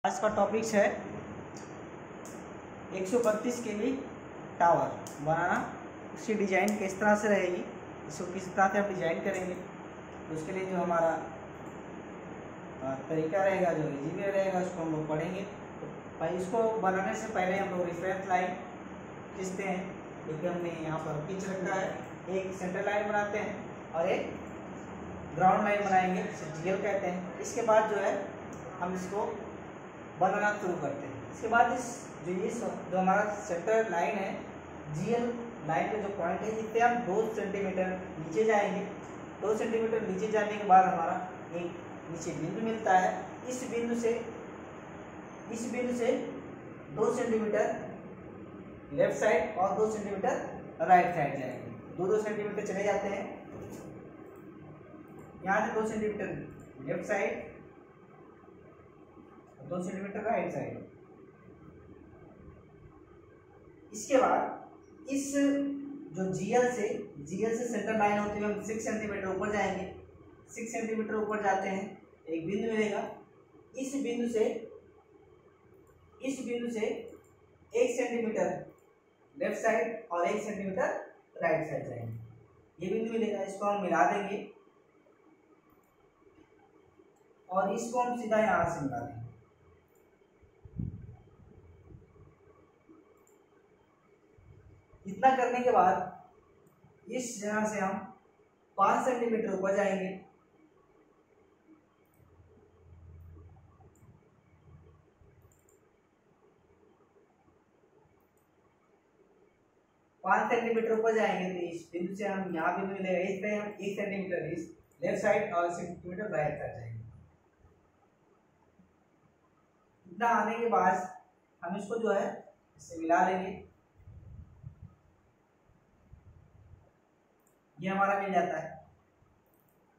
आज का टॉपिक है 132 केवी टावर बनाना। उसकी डिज़ाइन किस तरह से रहेगी, इसको किस तरह से आप डिज़ाइन करेंगे, उसके लिए जो हमारा तरीका रहेगा, जो इजी रहेगा, उसको हम लोग पढ़ेंगे। तो भाई इसको बनाने से पहले हम लोग रेफरेंस लाइन खींचते हैं, क्योंकि हमने यहाँ पर खींच रखा है। एक सेंटर लाइन बनाते हैं और एक ग्राउंड लाइन बनाएंगे, जिसे जीएल कहते हैं। इसके बाद जो है हम इसको बनाना शुरू करते हैं। इसके बाद जो हमारा सेंटर लाइन है, जीएल लाइन का जो पॉइंट है, इससे हम 2 सेंटीमीटर नीचे जाएंगे। 2 सेंटीमीटर नीचे जाने के बाद हमारा एक नीचे बिंदु मिलता है। इस बिंदु से 2 सेंटीमीटर लेफ्ट साइड और 2 सेंटीमीटर राइट साइड जाएंगे। 2 सेंटीमीटर चले जाते हैं। यहाँ से 2 centimetre left side, 2 centimetre right side. इसके बाद इस जो जीएल से सेंटर लाइन होती है, हम 6 सेंटीमीटर ऊपर जाएंगे। 6 सेंटीमीटर ऊपर जाते हैं, एक बिंदु मिलेगा। इस बिंदु से 1 सेंटीमीटर लेफ्ट साइड और 1 सेंटीमीटर राइट साइड जाएंगे। ये बिंदु मिलेगा, इसको हम मिला देंगे और इसको हम सीधा यहाँ से मिला देंगे। इतना करने के बाद इस जगह से हम 5 सेंटीमीटर ऊपर जाएंगे। ऊपर जाएंगे तो इस बिंदु से हम यहाँ बिंदु मिलेगा, इस पे हम 1 सेंटीमीटर इस लेफ्ट साइड और सेंटीमीटर राइट साइड जाएंगे। इतना आने के बाद हम इसको जो है इससे मिला लेंगे। ये हमारा मिल जाता है।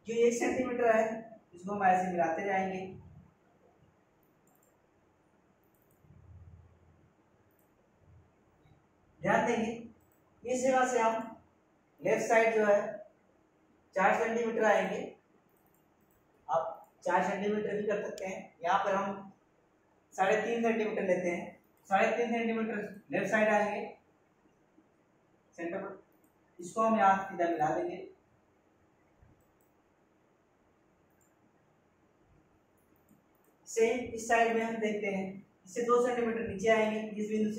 जो 1 सेंटीमीटर है, इसको हम ऐसे मिलाते जाएंगे। ध्यान देंगे, इस जगह से हम लेफ्ट साइड जो है 4 सेंटीमीटर आएंगे। आप 4 सेंटीमीटर भी कर सकते हैं। यहाँ पर हम 3.5 सेंटीमीटर लेते हैं। 3.5 सेंटीमीटर लेफ्ट साइड आएंगे सेंटर पर। इसको हम यहाँ सीधा मिला देंगे। सेम इस साइड में हम देखते हैं, इससे 2 सेंटीमीटर नीचे आएंगे। इस बिंदु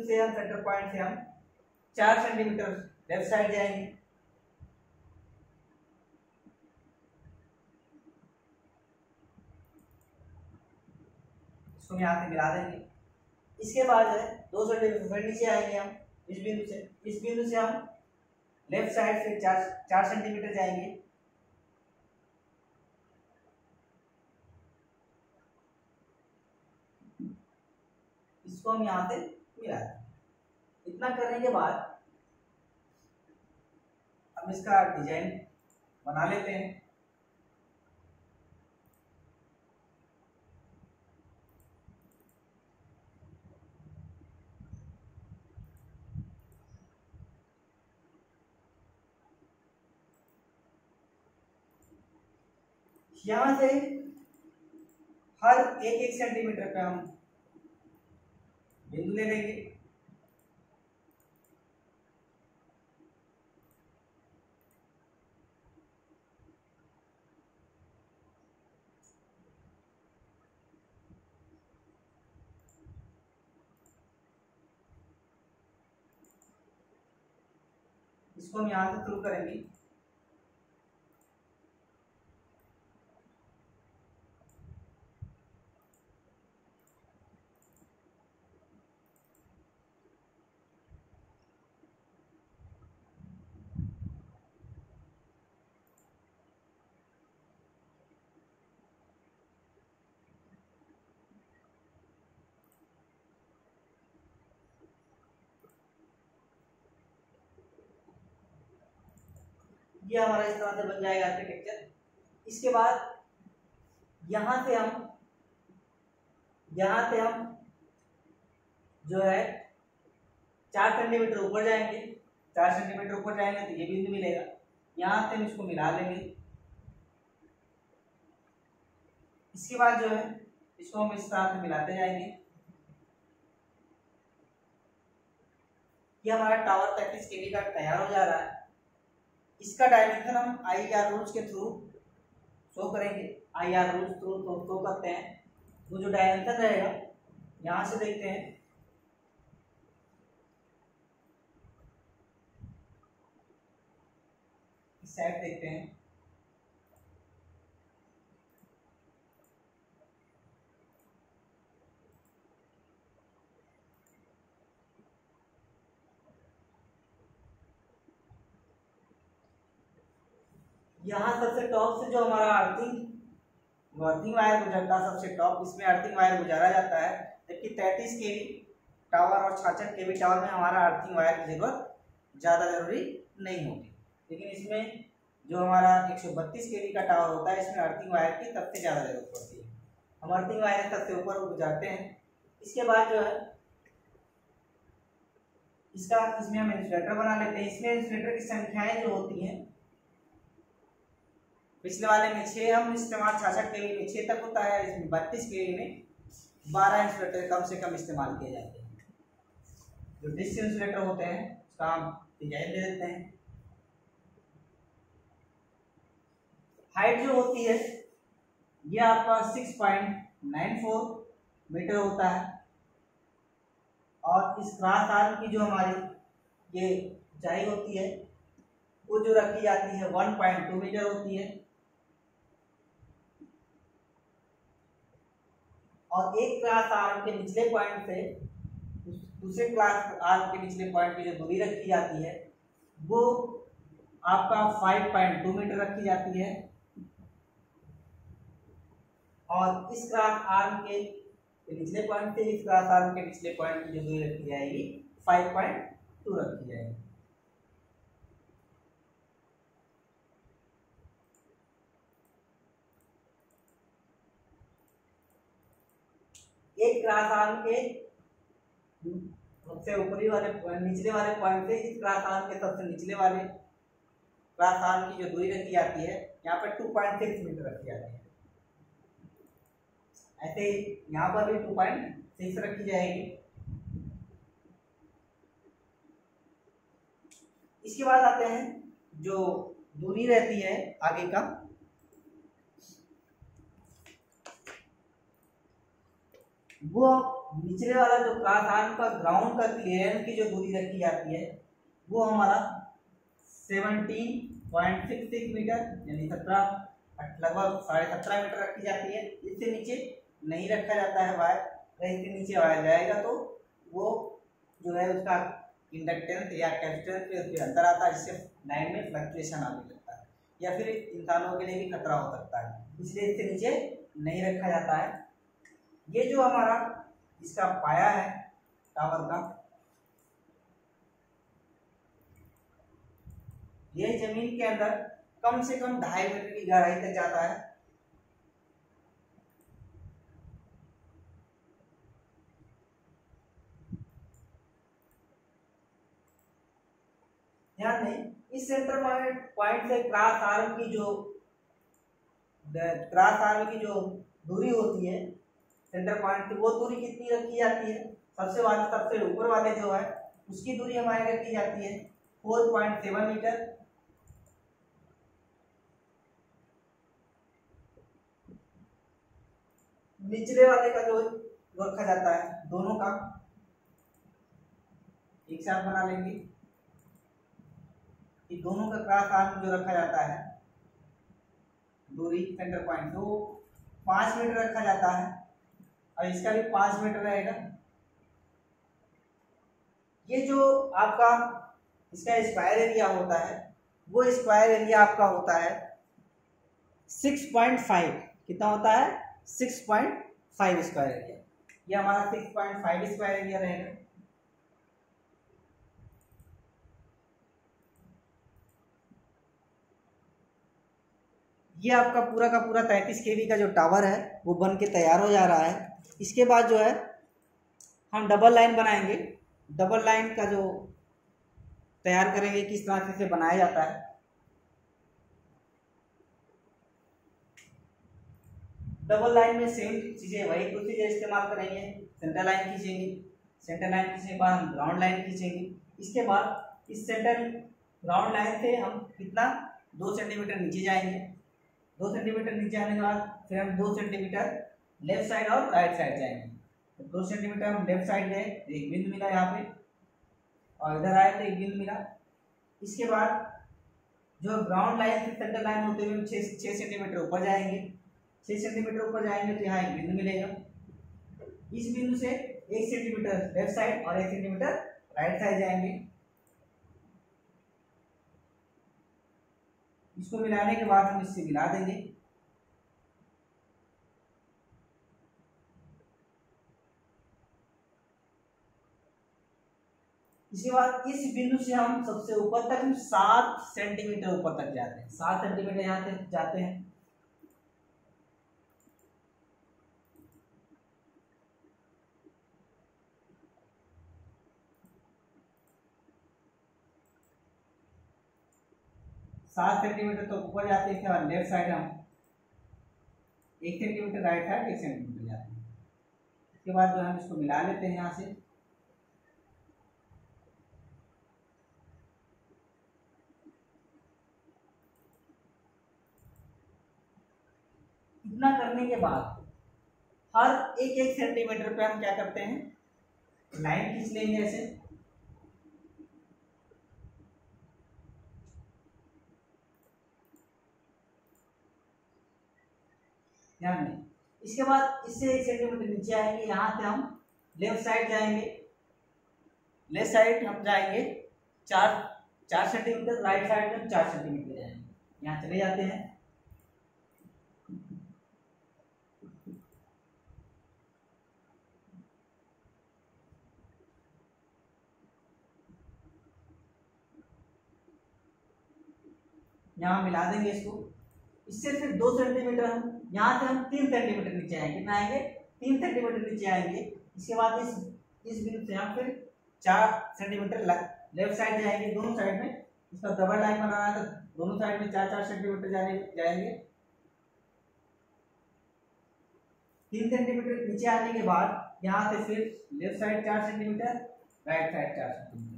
से हम सेंटर पॉइंट से हम 4 सेंटीमीटर लेफ्ट साइड जाएंगे। इसको यहाँ से मिला देंगे। इसके बाद है 2 सेंटीमीटर नीचे आएंगे हम इस बिंदु से हम लेफ्ट साइड से 4 सेंटीमीटर जाएंगे। इसको हम यहाँ से मिला देंगे। इतना करने के बाद हम इसका डिजाइन बना लेते हैं। यहां से हर 1 सेंटीमीटर पे हम बिंदु ले लेंगे। इसको हम यहां से शुरू करेंगे। ये हमारा इस तरह से बन जाएगा आर्किटेक्चर। इसके बाद यहाँ से हम जो है 4 सेंटीमीटर ऊपर जाएंगे। 4 सेंटीमीटर ऊपर जाएंगे तो ये बिंदु मिलेगा। यहाँ से हम इसको मिला लेंगे। इसके बाद जो है इसको हम इस तरह से मिलाते जाएंगे। ये हमारा टावर 33 केवी का तैयार हो जा रहा है। इसका डायमेंशन हम IR रूल्स के थ्रू शो करेंगे। IR रूल्स थ्रू तो शो करते हैं। वो जो डायमेंशन रहेगा यहाँ से देखते हैं, इस साइड देखते हैं। यहाँ सबसे टॉप से जो हमारा अर्थिंग वायर गुजरता है, सबसे टॉप इसमें अर्थिंग वायर गुजारा जाता है। जबकि 33 केवी टावर और 66 केवी टावर में हमारा अर्थिंग वायर की जरूरत ज़्यादा जरूरी नहीं होती। लेकिन इसमें जो हमारा 132 केवी का टावर होता है, इसमें अर्थिंग वायर की सबसे ज़्यादा जरूरत पड़ती है। हम अर्थिंग वायर सबसे ऊपर गुजारते हैं। इसके बाद जो है इसमें हम इंसुलेटर बना लेते हैं। इसमें इंसुलेटर की संख्याएं जो होती हैं, पिछले वाले में 6 हम इस्तेमाल 66 केवी में 6 तक होता है, इसमें 32 केवी में 12 इंसुलेटर कम से कम इस्तेमाल किए जाते हैं। जो डिश इंसुलेटर होते हैं उसका हम डिजाइन दे देते हैं। हाइट जो होती है ये आपका 6.94 मीटर होता है और इस क्रॉस आर्म की जो हमारी ये ऊंचाई होती है वो जो रखी जाती है 1.2 मीटर होती है। और एक क्लास आर्म के निचले पॉइंट से दूसरे क्लास आर्म के निचले पॉइंट की जो दूरी रखी जाती है वो आपका 5.2 मीटर रखी जाती है। और इस क्लास आर्म के निचले पॉइंट से इस क्लास आर्म के निचले पॉइंट की जो दूरी रखी जाएगी 5.2 रखी जाएगी। एक क्लास आर्म के सबसे ऊपरी वाले निचले वाले पॉइंट से इस क्लास आर्म के सबसे निचले वाले क्लास आर्म की जो दूरी रखी जाती है यहाँ पर 2.6 मीटर रखी जाती है। ऐसे ही यहाँ पर भी 2.6 रखी जाएगी। इसके बाद आते हैं जो दूरी रहती है आगे का, वो निचले वाला जो क्लास आर्म का ग्राउंड का क्लियरेंस की जो दूरी रखी जाती है वो हमारा 17.66 मीटर यानी लगभग 17.5 मीटर रखी जाती है। इससे नीचे नहीं रखा जाता है वायर। अगर इसके नीचे वायर जाएगा तो वो जो है उसका इंडक्टेंस या कैपेसिटेंस पे उसके अंतर आता है, जिससे लाइन में फ्लक्चुएशन आने लगता है या फिर इंसानों के लिए भी खतरा हो सकता है। इसलिए इसके नीचे नहीं रखा जाता है। ये जो हमारा इसका पाया है टावर का, ये जमीन के अंदर कम से कम 2.5 मीटर की गहराई तक जाता है। ध्यान दें, इस सेंटर पॉइंट से क्रॉस आर्म की जो दूरी होती है सेंटर पॉइंट की, वो दूरी कितनी रखी जाती है? सबसे ऊपर वाले जो है उसकी दूरी हमारी रखी जाती है 4.7 मीटर। निचले वाले का जो रखा जाता है, दोनों का एक साथ बना लेंगे कि दोनों का क्रॉस आर्म जो रखा जाता है दूरी सेंटर पॉइंट तो 5 मीटर रखा जाता है और इसका भी 5 मीटर रहेगा। ये जो आपका इसका स्क्वायर एरिया होता है वो स्क्वायर एरिया आपका होता है 6.5। कितना होता है? 6.5 स्क्वायर एरिया। ये हमारा 6.5 स्क्वायर एरिया रहेगा। ये आपका पूरा का पूरा 33 केवी का जो टावर है वो बन के तैयार हो जा रहा है। इसके बाद जो है हम डबल लाइन बनाएंगे। डबल लाइन का जो तैयार करेंगे किस तरह से बनाया जाता है। डबल लाइन में सेम चीजें वही प्रोसीजर इस्तेमाल करेंगे। सेंटर लाइन खींचेंगे, सेंटर लाइन खींचने के बाद हम ग्राउंड लाइन खींचेंगे। इसके बाद इस सेंटर ग्राउंड लाइन से हम कितना 2 सेंटीमीटर नीचे जाएंगे। 2 सेंटीमीटर नीचे आने के बाद फिर हम 2 सेंटीमीटर लेफ्ट साइड और राइट साइड जाएंगे। तो 2 सेंटीमीटर हम लेफ्ट साइड गए तो एक बिंदु मिला यहाँ पे, और इधर आए तो एक बिंदु मिला। इसके बाद जो ग्राउंड लाइन से सेंटर लाइन होते हुए 6 सेंटीमीटर ऊपर जाएंगे। 6 सेंटीमीटर ऊपर जाएंगे तो यहाँ एक बिंदु मिलेगा। इस बिंदु से 1 सेंटीमीटर लेफ्ट साइड और 1 सेंटीमीटर राइट साइड जाएंगे। इसको मिलाने के बाद हम इससे मिला देंगे। इसके बाद इस बिंदु से हम सबसे ऊपर तक 7 सेंटीमीटर ऊपर तक जाते हैं। 7 सेंटीमीटर यहाँ तक जाते हैं। सात सेंटीमीटर तो ऊपर जाते हैं। और लेफ्ट साइड हम 1 सेंटीमीटर राइट साइड 1 सेंटीमीटर जाते हैं। इसके बाद जो हम इसको मिला लेते हैं यहाँ से। इतना करने के बाद हर 1-1 सेंटीमीटर पे हम क्या करते हैं, लाइन खींच लेंगे ऐसे। ध्यान दें। इसके बाद इससे 1 सेंटीमीटर नीचे आएंगे। यहाँ से हम लेफ्ट साइड जाएंगे। लेफ्ट साइड हम जाएंगे 4 सेंटीमीटर, राइट साइड में 4 सेंटीमीटर जाएंगे। यहाँ चले जाते हैं। यहाँ मिला देंगे इसको। इससे फिर 2 सेंटीमीटर हम यहाँ से हम 3 सेंटीमीटर नीचे आएंगे। कितना आएंगे, 3 सेंटीमीटर नीचे आएंगे। इसके बाद इस बिंदु से हम फिर 4 सेंटीमीटर लेफ्ट साइड जाएंगे। दोनों साइड में इसका डबल लाइन बनाना है तो दोनों साइड में 4-4 सेंटीमीटर जाएंगे। 3 सेंटीमीटर नीचे आने के बाद यहाँ से फिर left side 4 centimetre, right side 4 centimetre.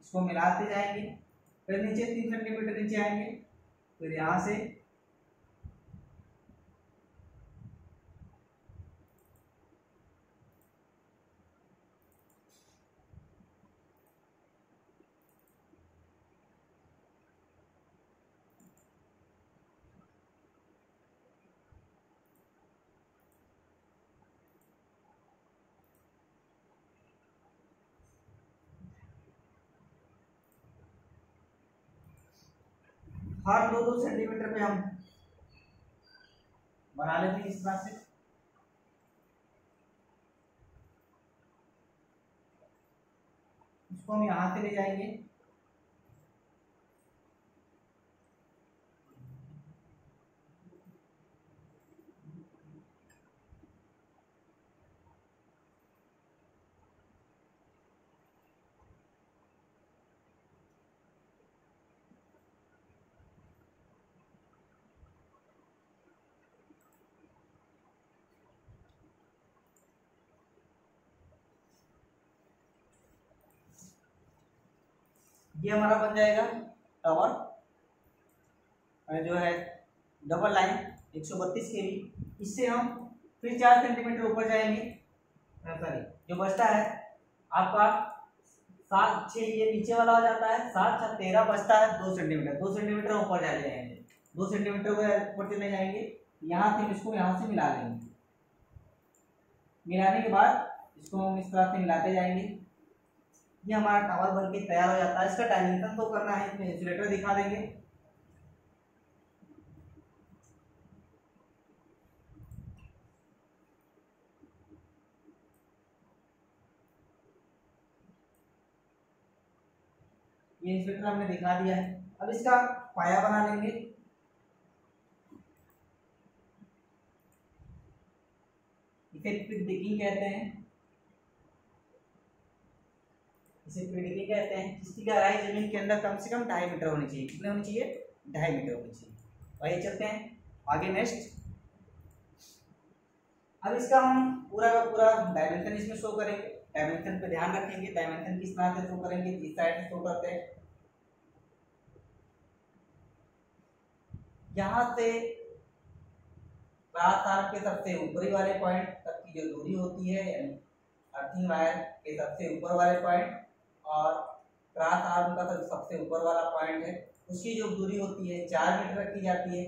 इसको मिलाते जाएंगे। फिर नीचे 3 सेंटीमीटर नीचे आएंगे। फिर यहाँ से हर 2-2 सेंटीमीटर पे हम बना लेते हैं इस तरह से। इसको हम यहाँ से ले जाएंगे। ये हमारा बन जाएगा टावर, जो है डबल लाइन 132 kV। इससे हम फिर 4 सेंटीमीटर ऊपर जाएंगे। सॉरी, जो बचता है आपका 7-6, ये नीचे वाला हो जाता है। 7-13 बचता है 2 सेंटीमीटर। 2 सेंटीमीटर ऊपर जाएंगे। 2 सेंटीमीटर ऊपर चले जाएंगे। यहाँ से इसको यहाँ से मिला लेंगे। मिलाने के बाद इसको हम इस तरह से मिलाते जाएंगे। ये हमारा टावर बन के तैयार हो जाता है। इसका डायमेंशन तो करना है, इसमें इंसुलेटर दिखा देंगे। ये इंसुलेटर हमने दिखा दिया है। अब इसका पाया बना लेंगे। इसे पिक डिकिंग कहते हैं। इसे पीडीपी कहते हैं। इसकी गहराई जमीन के अंदर कम से कम 2.5 मीटर होनी चाहिए। कितनी होनी चाहिए? 2.5 मीटर होनी चाहिए। वही चलते हैं आगे नेक्स्ट। अब इसका हम पूरा का पूरा डायमेंशन इसमें शो करेंगे। डायमेंशन पे ध्यान रखेंगे। डायमेंशन किस तरह से शो करेंगे? इस साइड से शो करते हैं। यहाँ से क्रॉस आर्म के सबसे ऊपरी वाले पॉइंट तक की जो दूरी होती है, यानी अर्थिंग वायर के सबसे ऊपर वाले पॉइंट और क्रॉस आर्म का सबसे ऊपर वाला पॉइंट है, उसकी जो दूरी होती है 4 मीटर रखी जाती है।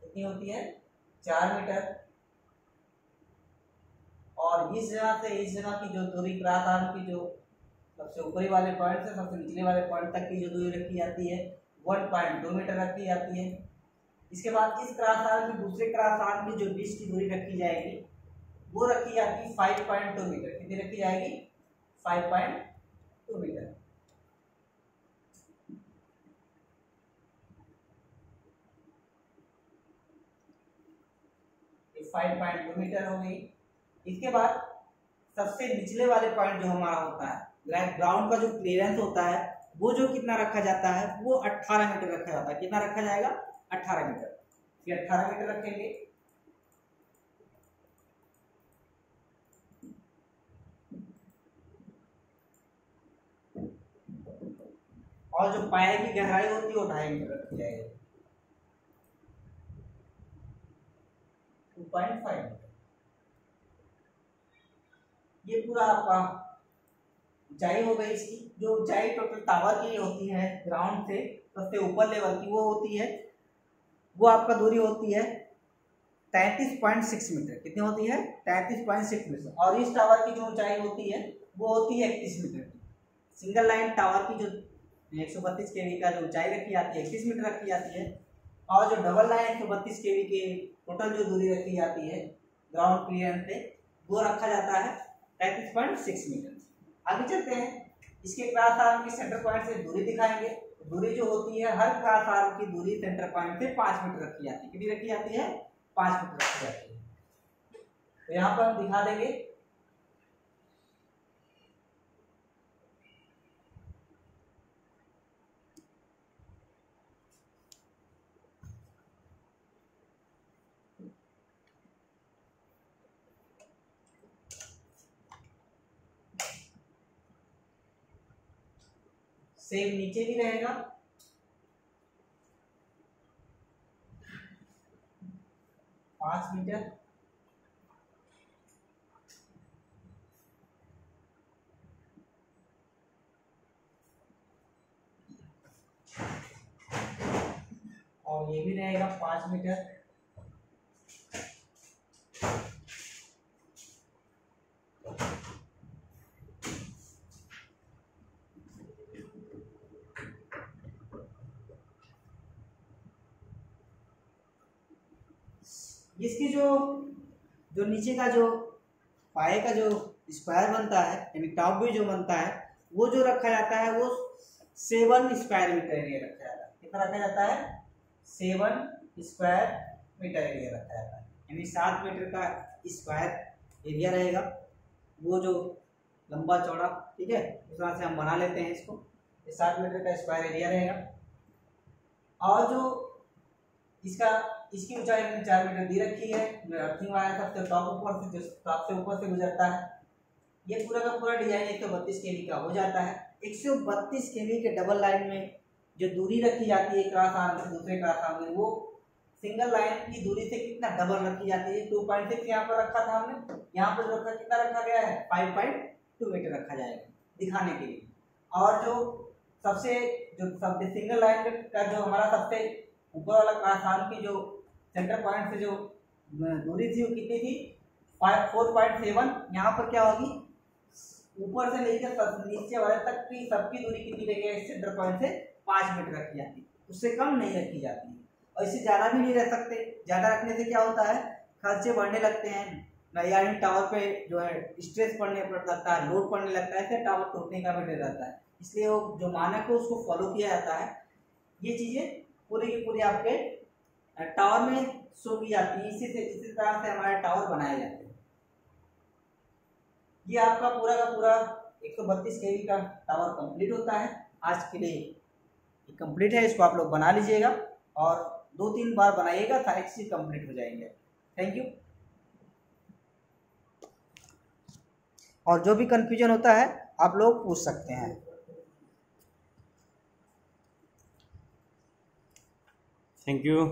कितनी होती है? 4 मीटर। और इस जगह से इस जगह की जो दूरी क्रॉस आर्म की जो सबसे ऊपरी वाले पॉइंट से सबसे निचले वाले पॉइंट तक की जो दूरी रखी जाती है 1.2 मीटर रखी जाती है। इसके बाद इस क्रॉस आर्म की दूसरे क्रॉस आर्म की जो बीच की दूरी रखी जाएगी वो रखी जाती है 5.2 मीटर। कितनी रखी जाएगी? 5.2 मीटर। ये 5.2 मीटर हो गई। इसके बाद सबसे निचले वाले पॉइंट जो हमारा होता है, ग्राउंड का जो क्लियरेंस होता है, वो जो कितना रखा जाता है? वो 18 मीटर रखा जाता है। कितना रखा जाएगा? 18 मीटर। ये 18 मीटर रखेंगे। और जो पाए की गहराई होती है वो 2.5 मीटर रखी जाएगी। 2.5 मीटर। ये पूरा आपका ऊंचाई हो गई। इसकी जो ऊंचाई टोटल टावर की होती है ग्राउंड से सबसे ऊपर लेवल की, वो होती है, वो आपका दूरी होती है 33.6 मीटर। कितनी होती है? 33.6 मीटर। और इस टावर की जो ऊंचाई होती है वो होती है 31 मीटर की। सिंगल लाइन टावर की जो 132 केवी का जो ऊंचाई रखी जाती है 31 मीटर रखी जाती है। और जो डबल लाइन 132 केवी के टोटल जो दूरी रखी जाती है ग्राउंड क्लियरेंस पे, वो रखा जाता है 33.6 मीटर। आगे चलते हैं। इसके क्रॉस आर्म के सेंटर पॉइंट से दूरी दिखाएंगे। दूरी जो होती है, हर क्रॉस आर्म की दूरी सेंटर पॉइंट से 5 मीटर रखी जाती है। कितनी रखी जाती है? 5 मीटर रखी जाती है। तो यहाँ पर हम दिखा देंगे। सेम नीचे भी रहेगा। पाँच मीटर। और ये भी रहेगा 5 मीटर। इसकी जो जो नीचे का जो पाए का जो स्क्वायर बनता है, यानी टॉप व्यू जो बनता है, वो जो रखा जाता है वो 7 स्क्वायर मीटर एरिया रखा जाता है। कितना रखा जाता है? 7 स्क्वायर मीटर एरिया रखा जाता है। यानी 7 मीटर का स्क्वायर एरिया रहेगा। वो जो लंबा चौड़ा, ठीक है, उस तरह से हम बना लेते हैं इसको। ये 7 मीटर का स्क्वायर एरिया रहेगा। और जो इसकी ऊंचाई हमने 4 मीटर दी रखी है। अर्थिंग वायर सबसे टॉप ऊपर से, जो सबसे ऊपर से गुजरता है। ये पूरा का पूरा डिजाइन 132 केवी का हो जाता है। 132 केवी के डबल लाइन में जो दूरी रखी जाती है क्रॉस आर्म से दूसरे क्रॉस आर्म में, वो सिंगल लाइन की दूरी से कितना डबल रखी जाती है? 2.6 यहाँ पर रखा था हमने, यहाँ पर रखा, कितना रखा गया है? 5.2 मीटर रखा जाएगा दिखाने के लिए। और जो सबसे सिंगल लाइन का जो हमारा सबसे ऊपर वाला क्रॉस आर्म की जो सेंटर पॉइंट से जो दूरी थी वो कितनी थी? 4.7। यहाँ पर क्या होगी? ऊपर से लेकर नीचे वाले तक की सबकी दूरी कितनी रही है? सेंटर पॉइंट से 5 मीटर रखी जाती है, उससे कम नहीं रखी जाती है। और इससे ज़्यादा भी नहीं रह सकते। ज़्यादा रखने से क्या होता है? खर्चे बढ़ने लगते हैं, यानी टावर पे जो है स्ट्रेस पड़ने लगता है, लोड पड़ने लगता है, फिर टावर टूटने का भी डर रहता है। इसलिए वो जो मानक है उसको फॉलो किया जाता है। ये चीज़ें पूरी की पूरी आपके टावर में शो की जाती है। इसी तरह से हमारे टावर बनाए जाते हैं। ये आपका पूरा का पूरा 132 kV का टावर कंप्लीट होता है। आज के लिए कंप्लीट है, इसको आप लोग बना लीजिएगा और 2-3 बार बनाइएगा, सारे चीज कंप्लीट हो जाएंगे। Thank you. और जो भी कंफ्यूजन होता है आप लोग पूछ सकते हैं। Thank you.